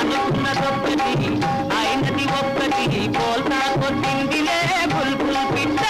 అనుకున్నదొక్కటి అయినది ఒక్కటి పోల్తా కొట్టిందిలే బుల్బుల్ పిట్ట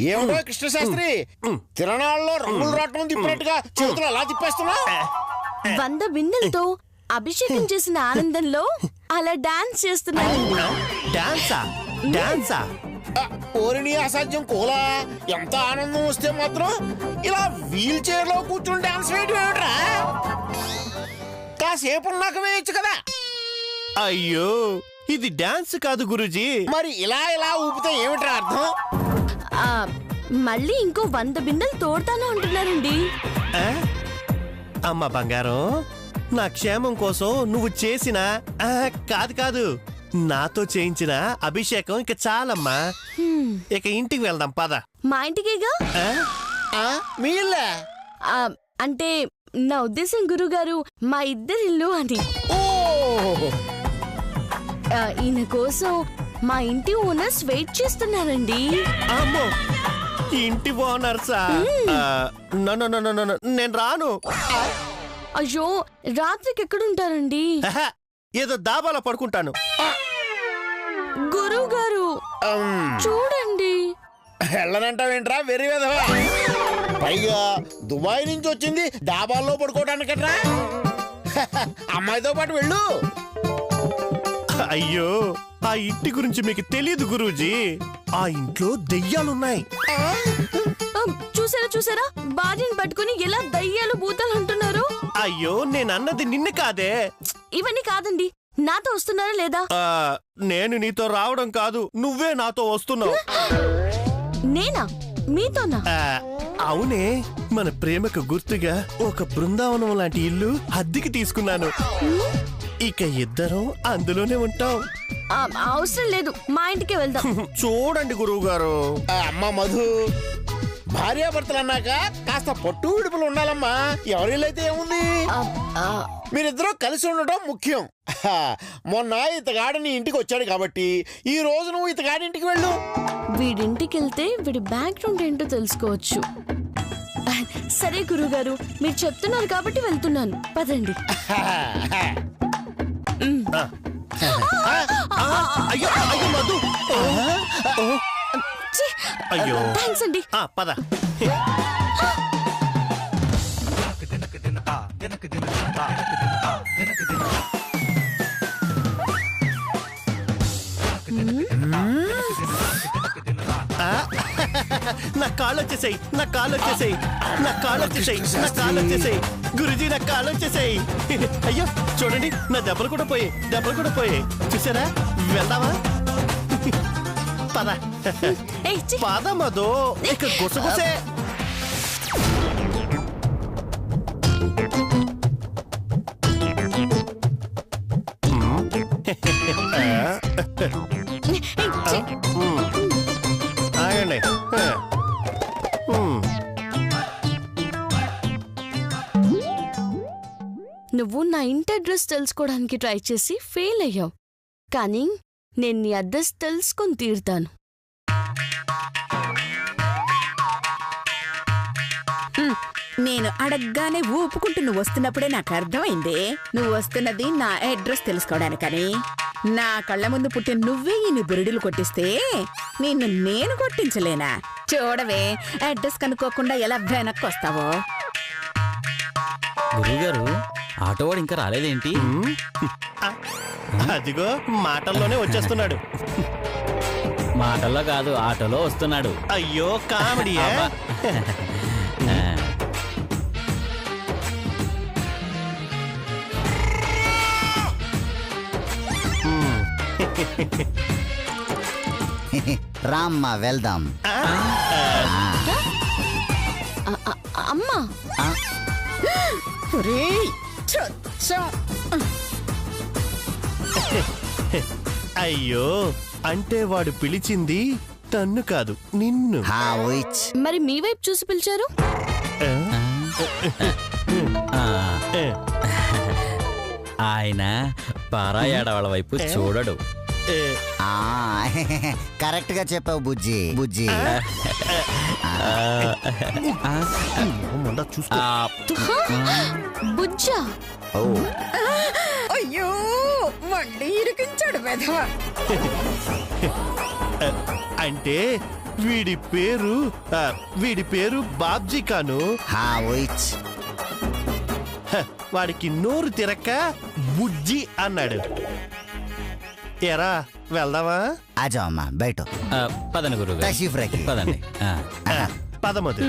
ఏమిటో కృష్ణశాస్త్రి తిరణాల్లో రంగులు రావటం తిప్పినట్టుగా చేతులు అలా తిప్పేస్తున్నా 100 బిందెలతో అభిషేకం చేసిన ఆనందంలో అలా డాన్స్ చేస్తున్నానండి. ఓరిని అసాధ్యం కోలా ఎంత ఆనందం వస్తే మాత్రం ఇలా వీల్ చైర్ లో కూర్చుని డాన్స్ వేయడం ఏమిట్రా కాసేపు నాక వేయచ్చు కదా. అయ్యో ఇది డాన్స్ కాదు గురూజీ. మరి ఇలా ఇలా ఊపితే ఏమిట్రా అర్థం? మళ్ళీ ఇంకో 100 బిందెలు తోడతాను అంటున్నారండి. అమ్మ బంగారం నా క్షేమం కోసం నువ్వు చేసిన కాదు నాతో చేయించిన అభిషేకం ఇక చాలమ్మా. ఇక ఇంటికి వెళ్దాం పద. మా ఇంటికేగా. మీళ్ళే అంటే నా ఉద్దేశం గురుగారు మా ఇద్దరిల్లు అని. ఈయన కోసం మా ఇంటి ఓనర్స్ వెయిట్ చేస్తున్నారండి. అమ్మో ఇంటి ఓనర్సా? నేను రాను. అయ్యో రాత్రికి ఎక్కడుంటారండి? ఏదో దాబాలో పడుకుంటాను. గురువు గారు చూడండి. వెళ్ళనంటావేంట్రా వెర్రి వెధవా? పైగా దుబాయ్ నుంచి వచ్చింది డాబాల్లో పడుకోవడానికట్రా. అమ్మాయితో పాటు వెళ్ళు. అయ్యో ఆ ఇంటి గురించి మీకు తెలియదు గురూజీ. ఆ ఇంట్లో దెయ్యాలున్నాయి. చూసారా భార్యని పట్టుకుని ఎలా దయ్యాలు భూతాలు అంటున్నారు. అయ్యో నేనన్నది నిన్ను కాదే. ఇవన్నీ కాదండి. నాతో వస్తున్నారా లేదా? నేను నీతో రావడం కాదు నువ్వే నాతో వస్తున్నావు. నేనా మీతోనా? అవునే మన ప్రేమకు గుర్తుగా ఒక బృందావనం లాంటి ఇల్లు అద్దెకి తీసుకున్నాను. ఇక ఇద్దరం అందులోనే ఉంటాం. అవసరం లేదు మా ఇంటికే వెళ్దాం. చూడండి గురువు గారు. అమ్మ మధు భార్యాభర్తలు అన్నాక కాస్త పట్టు విడుపులు ఉండాలమ్మా. ఎవరిల్లైతే ఏముంది మీరిద్దరూ కలిసి ఉండటం ముఖ్యం. మొన్న ఇతగాడిని ఇంటికి వచ్చాడు కాబట్టి ఈ రోజు నువ్వు ఇతగాడి ఇంటికి వెళ్ళు. వీడింటికి వెళ్తే వీడి బ్యాక్గ్రౌండ్ ఏంటో తెలుసుకోవచ్చు. సరే గురుగారు మీరు చెప్తున్నారు కాబట్టి వెళ్తున్నాను పదండి. అయ్యో అయ్యో మధు. అయ్యో థ్యాంక్స్ అండి. పద. నా కాళ్ళు వచ్చేసాయి. నా కాళ్ళు వచ్చేసాయి. నా కాళ్ళు వచ్చేసాయి. నా కాళ్ళు వచ్చేసాయి. గురుజీ నా కాళ్ళు వచ్చేసాయి. అయ్యో చూడండి నా దెబ్బలు కూడా పోయాయి. దెబ్బలు కూడా పోయాయి చూసారా. వెళ్దామా? పద పద మధు. ఇక గుసగుసే. ఆగండి. నువ్వు నా ఇంటి అడ్రస్ తెలుసుకోవడానికి ట్రై చేసి ఫెయిల్ అయ్యావు. కానీ నేను నీ అడ్రస్ తెలుసుకొని తీరుతాను. నేను అడగగానే ఊపుకుంటూ నువ్వు వస్తున్నప్పుడే నాకు అర్థమైంది నువ్వు వస్తున్నది నా అడ్రస్ తెలుసుకోవడానికని. నా కళ్ళ ముందు పుట్టిన నువ్వే ఇన్ని బురుడులు కొట్టిస్తే నిన్ను నేను కొట్టించలేనా? చూడవే అడ్రస్ కనుక్కోకుండా ఎలా వెనక్కి వస్తావో. గురువుగారు ఆటోవాడు ఇంకా రాలేదేంటి? అదిగో మాటల్లోనే వచ్చేస్తున్నాడు. మాటల్లో కాదు ఆటోలో వస్తున్నాడు. అయ్యో కామెడీయా? రామ్మా వెళ్దాం. అమ్మా ఒరేయ్, చచ్చా. అయ్యో అంటే వాడు పిలిచింది తన్ను కాదు నిన్ను. హా ఉయిచ్. మరి మీ వైపు చూసి పిలిచారు? ఆయన పారాయి ఆడవాళ్ళ వైపు చూడడు. కరెక్ట్ గా చెప్పావు బుజ్జి. బుజ్జి చూసుకో. బుజ్జా? ఓ అయ్యో మళ్ళీ ఇరికించాడు వెధవ. అంటే వీడి పేరు బాబ్జీ కాను. హా ఉయిచ్. వాడికి నోరు తిరక్క బుజ్జి అన్నాడు. ఎరా వెళ్దామా? ఆజా అమ్మా బయట. పదండి గురువు తషరీఫ్ రఖీ. పదండి. పదమదు.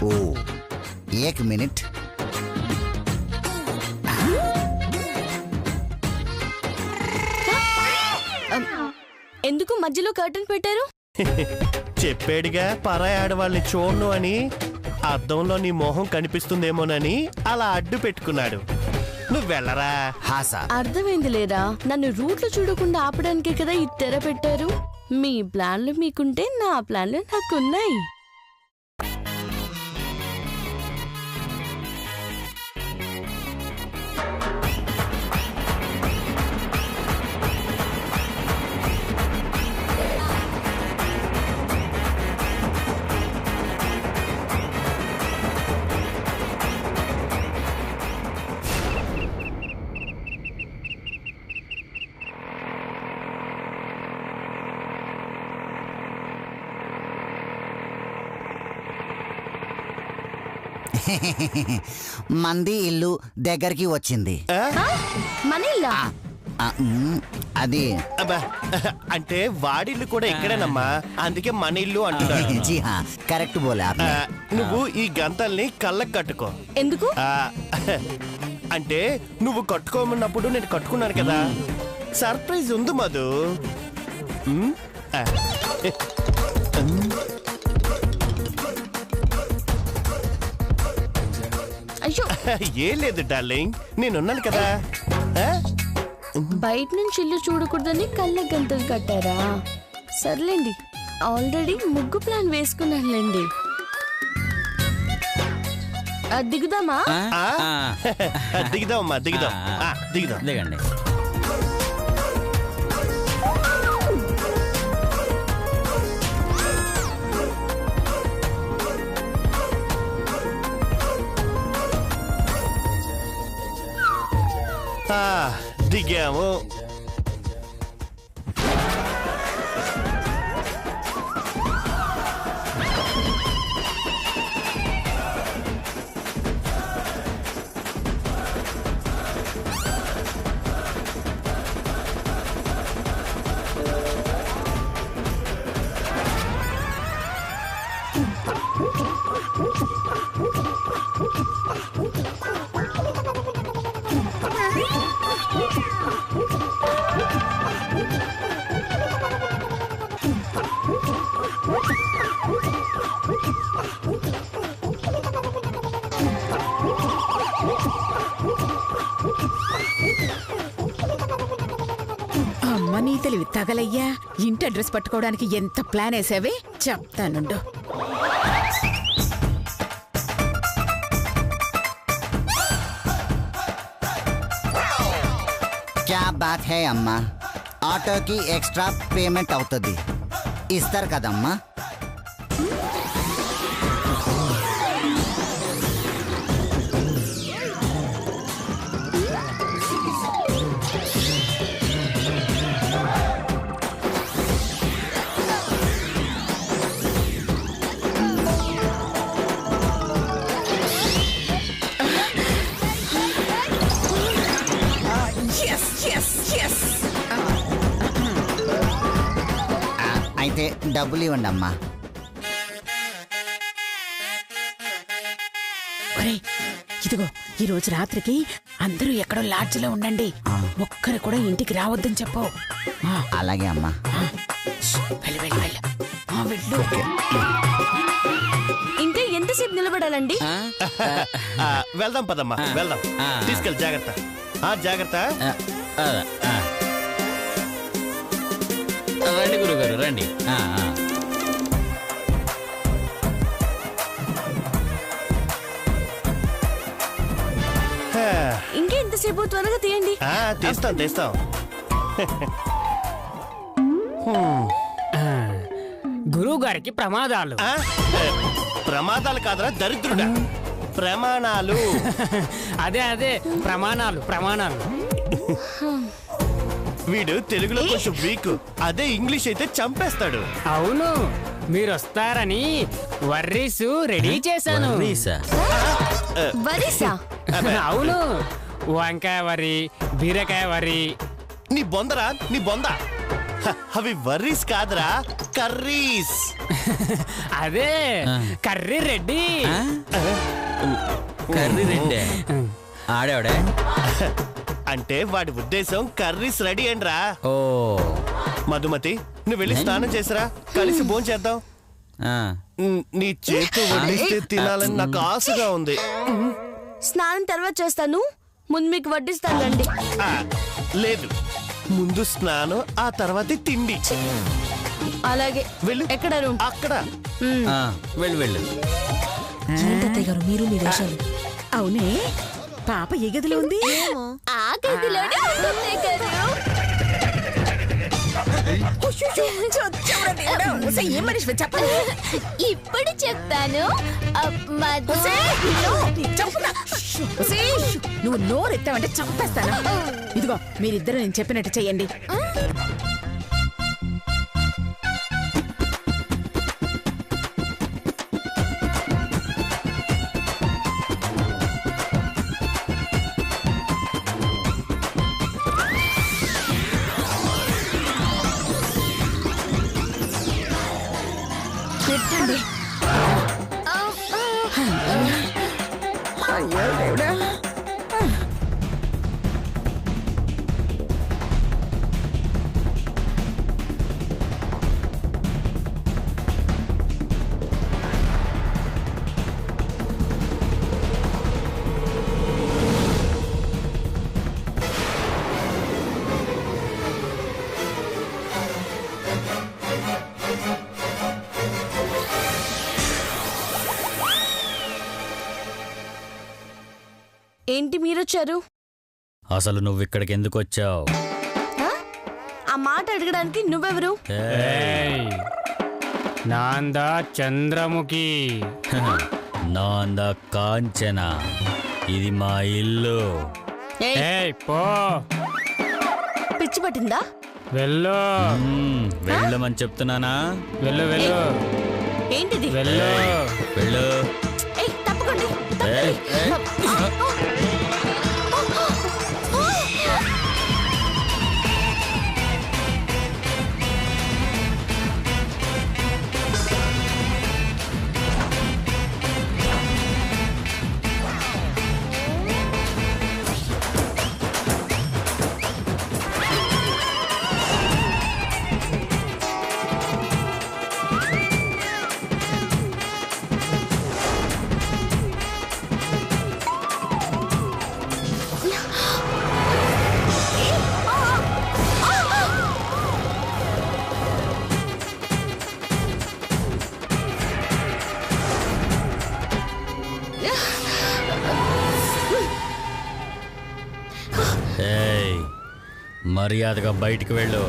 ఓ ఏక్ మినిట్. ఎందుకు మధ్యలో కర్టన్ పెట్టారు? చెప్పాడుగా పరాయి ఆడవాళ్ళని చూడను అని. అద్దంలో నీ మొహం కనిపిస్తుందేమోనని అలా అడ్డు పెట్టుకున్నాడు. నువ్వు వెళ్ళరా. హా సార్. అర్థమైంది లేదా? నన్ను రూట్లో చూడకుండా ఆపడానికే కదా ఈ తెర పెట్టారు. మీ ప్లాన్లు మీకుంటే నా ప్లాన్లు నాకున్నాయి. మంది ఇల్లు దగ్గరికి వచ్చింది. మన ఇల్లా? అది అబ్బా, అంటే వాడిల్లు కూడా ఇక్కడేనమ్మా, అందుకే మన ఇల్లు అంటున్నాడు. జీ హా కరెక్ట్ బోలే ఆప్నే. నువ్వు ఈ గంతల్ని కళ్ళకు కట్టుకో. ఎందుకు? అంటే నువ్వు కట్టుకోమన్నప్పుడు నేను కట్టుకున్నాను కదా. సర్ప్రైజ్ ఉంది మధు. అయ్యో ఏం లేదు డార్లింగ్, నేనున్నాను కదా. బయట నుంచి ఇల్లు చూడకూడదని కళ్ళ గంతలు కట్టారా? సర్లేండి, ఆల్రెడీ ముగ్గు ప్లాన్ వేసుకున్నానులేండి. దిగుదామా? దిగుదామమ్మా, దిగుదాం. దిగుదాం. దిగండి. దిగాము. అమ్మ నీ తెలివి తగలయ్యా. ఇంటి అడ్రస్ పట్టుకోవడానికి ఎంత ప్లాన్ వేసావే చెప్తానుండు. క్యా బాత్ హై అమ్మా, ఆటోకి ఎక్స్ట్రా పేమెంట్ అవుతుంది, ఇస్తారు కదమ్మా. డబ్బులు ఇవ్వండి అమ్మా. ఒరే ఇదిగో ఈ రోజు రాత్రికి అందరూ ఎక్కడో లాడ్జిలో ఉండండి. ఒక్కరు కూడా ఇంటికి రావద్దని చెప్పు. ఆ, అలాగే అమ్మా. వెళ్ళు వెళ్ళు వెళ్ళు. ఆ, వెళ్ళు. ఇంకా ఎంతసేపు నిలబడాలండి? వెళ్దాం పదమ్మా, వెళ్దాం. తీసుకెళ్ళి జాగ్రత్త. జాగ్రత్త. రండి గురుగారు రండి. ఇంకా ఎంతసేపు? త్వరగా తీయండి. తీస్తాం తీస్తాం. గురువు గారికి ప్రమాదాలు. ప్రమాదాలు కాదురా దరిద్రుడా, ప్రమాణాలు. అదే అదే ప్రమాణాలు ప్రమాణాలు. వీడు తెలుగులో కొంచెం వీక్, అదే ఇంగ్లీష్ అయితే చంపేస్తాడు. అవును, మీరు వస్తారని వర్రీసు రెడీ చేశాను. వరీసా? అవును, వంకాయ వరి, బీరకాయ వరి. నీ బొందరా, నీ బొంద. అవి వర్రీస్ కాదురా, కర్రీస్. అదే కర్రీ రెడ్డి. కర్రీ రెడ్డి ఆడేవాడే అంటే వాడి ఉద్దేశం కర్రీస్ రెడీ అండ్రా. ఓ మధుమతి, నువ్వు వెళ్ళి స్నానం చేసిరా, కలిసి భోజనం చేద్దాం. నీ చేతు వడ్డిస్తే తినాలని నాకు ఆశగా ఉంది. స్నానం తర్వాత చేస్తాను, ముందు మీకు వడ్డిస్తాను రండి. లేదు, ముందు స్నానం ఆ తర్వాత తిండి. అలాగే వెళ్ళు. ఎక్కడ రూమ్? అక్కడ. వెళ్ళు వెళ్ళు. గారు మీరు మీ వేషాలు. అవునే, పాప ఏ గదిలో ఉంది? ఆ గదిలోనే ఉంటుంది గారు. ఏం మనిషి చెప్పండి. ఇప్పుడు చెప్తాను. నువ్వు నోరెత్తావంటే చంపేస్తాను. ఇదిగో మీరిద్దరు నేను చెప్పినట్టు చెయ్యండి. పెట్టండి. అయ్యో దేవుడా. ఏంటి మీరొచ్చారు? అసలు నువ్వు ఇక్కడికి ఎందుకు వచ్చావు? ఆ మాట అడగడానికి నువ్వెవరు? నాందా చంద్రముఖి. నాంద కాంచన, ఇది మా ఇల్లు. ఏయ్ పో, పిచ్చి పట్టిందా? వెళ్ళు. వెళ్ళమని చెప్తున్నానా? వెళ్ళు వెళ్ళు. ఏంటిది? వెళ్ళు వెళ్ళు. ఏయ్, తప్పకండి. ఏయ్, ఏయ్. మర్యాదగా బయటికి వెళ్ళు.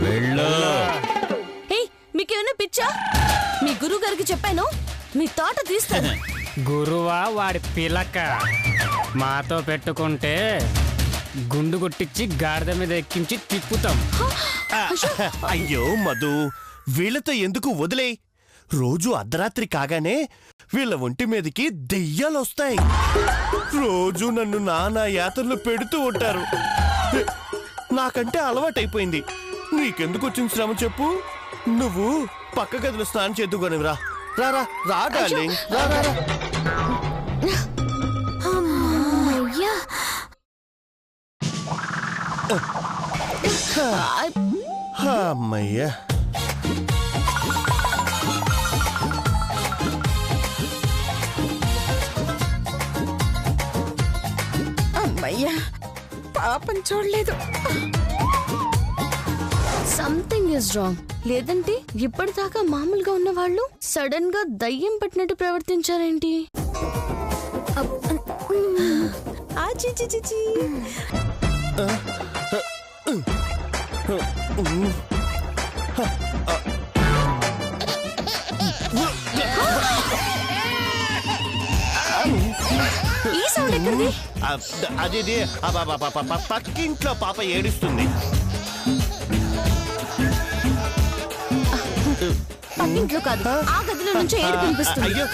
వెళ్ళు. మీకేమైనా పిచ్చా? మీ గురువు గారికి చెప్పాను, మీ తోట తీస్తాను. గురువా వాడి పిలక. మాతో పెట్టుకుంటే గుండు కొట్టించి గాడిద మీద ఎక్కించి తిప్పుతాం. అయ్యో మధు, వీళ్ళతో ఎందుకు వదిలే. రోజు అర్ధరాత్రి కాగానే వీళ్ళ ఒంటి మీదకి దెయ్యాలు వస్తాయి. రోజు నన్ను నానా యాతనలు పెడుతూ ఉంటారు. నాకంటే అలవాటైపోయింది. నీకెందుకు వచ్చిన శ్రమ చెప్పు? నువ్వు పక్క గదిలో స్నానం చేద్దుకోనివ్రా. రారా రా డార్లింగ్, రా రా రా. అమ్మయ్యా. అమ్మయ్యా. అమ్మయ్యా, పాపం చూడలేదు. Something is wrong. లేదంటే ఇప్పటిదాకా మామూలుగా ఉన్న వాళ్ళు సడన్ గా దయ్యం పట్టినట్టు ప్రవర్తించారేంటి? ఈ సౌండ్ ఎక్కడిది? అది పక్కింట్లో పాప ఏడుస్తుంది. పక్కింట్లో కాదు, ఆ గదిలో నుంచి ఏడు కనిపిస్తుంది. అయ్యో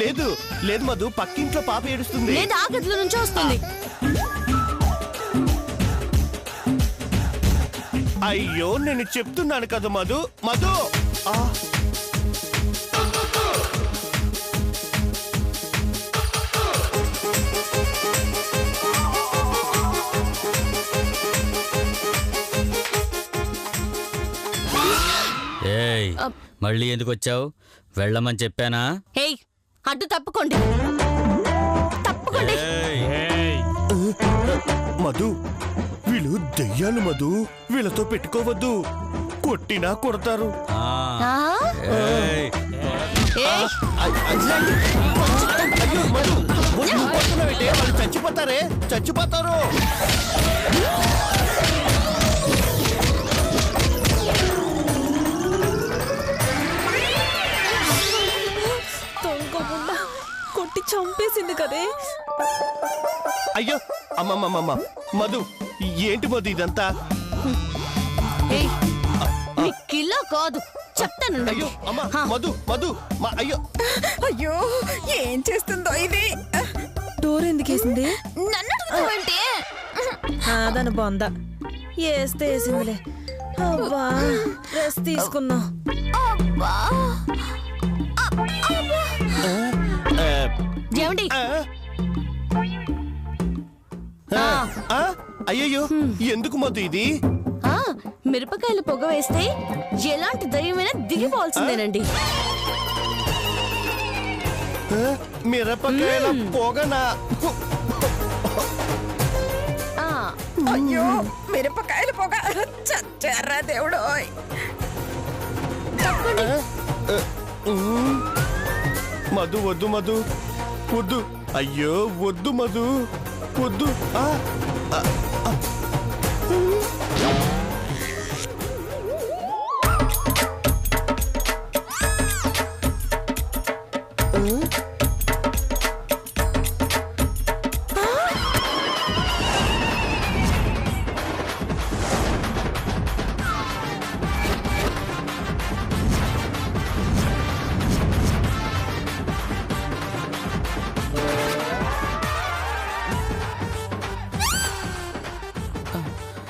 లేదు లేదు మధు, పక్కింట్లో పాప ఏడుస్తుంది. లేదు, ఆ గదిలో నుంచి వస్తుంది. అయ్యో నేను చెప్తున్నాను కదా మధు. మధు ఏయ్, మళ్ళీ ఎందుకు వచ్చావు? వెళ్ళమని చెప్పానా? ఏయ్, అడ్డు తప్పుకోండి, తప్పుకోండి. మధు వీళ్ళు దెయ్యాలు మధు, వీళ్ళతో పెట్టుకోవద్దు, కొట్టినా కొడతారు. ఏయ్. అయ్యో మధు, వాళ్ళు చచ్చిపోతారే, చచ్చిపోతారు. కొట్టి చంపేసింది కదే. అయ్యో అమ్మమ్మమ్మ మధు, ఏంటి మధు ఇదంతా? కిలో కాదు, చెప్తాను. అయ్యో అమ్మా, మధు మధు అయ్యో అయ్యో, ఏం చేస్తుందో ఇది? డోర్ ఎందుకు వేసింది? నన్ను అడుగుతావంటే దాని బొంద వేస్తే వేసిందిలే. అబ్బా, రెస్ట్ తీసుకున్నా. ఏమండి? అయ్యయ్యో, ఎందుకు మధు ఇది? మిరపకాయలు పొగ వేస్తే ఎలాంటి దయ్యమైనా దిగిపోవాల్సిందేనండి. మిరపకాయల పొగనా? అయ్యో, మిరపకాయలు పొగ. చచ్చారా దేవుడు. మధు వద్దు, మధు వద్దు. అయ్యో వద్దు మధు, వద్దు.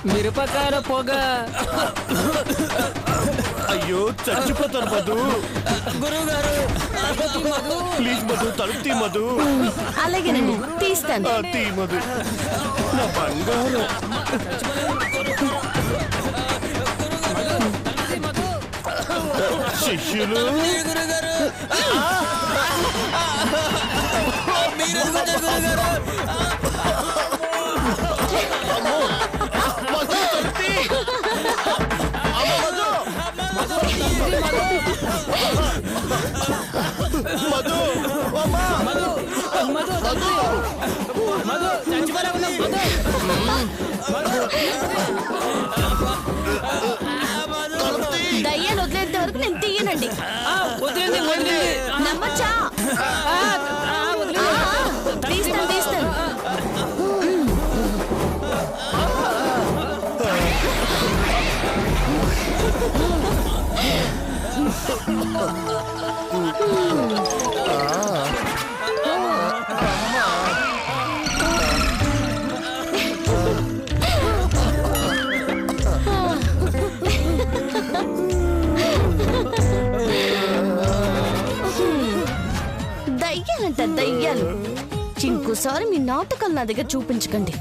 మిరపకాయల పొగ. అయ్యో చచ్చిపోతాను మధు. గురువుగారు ప్లీజ్ మధు, తలుపు తీ మధు. అలాగేనండి, తీస్తాను. తీ మధు, నా బంగారు. శిష్యులు దయ్యాలు వదిలేంత వరకు నేను తీయనండి. నమ్మచ్చా? తీస్తాను, తీస్తాను. దెయ్యాలు. ఇంకోసారి మీ నాటకాలు నా దగ్గర చూపించకండి.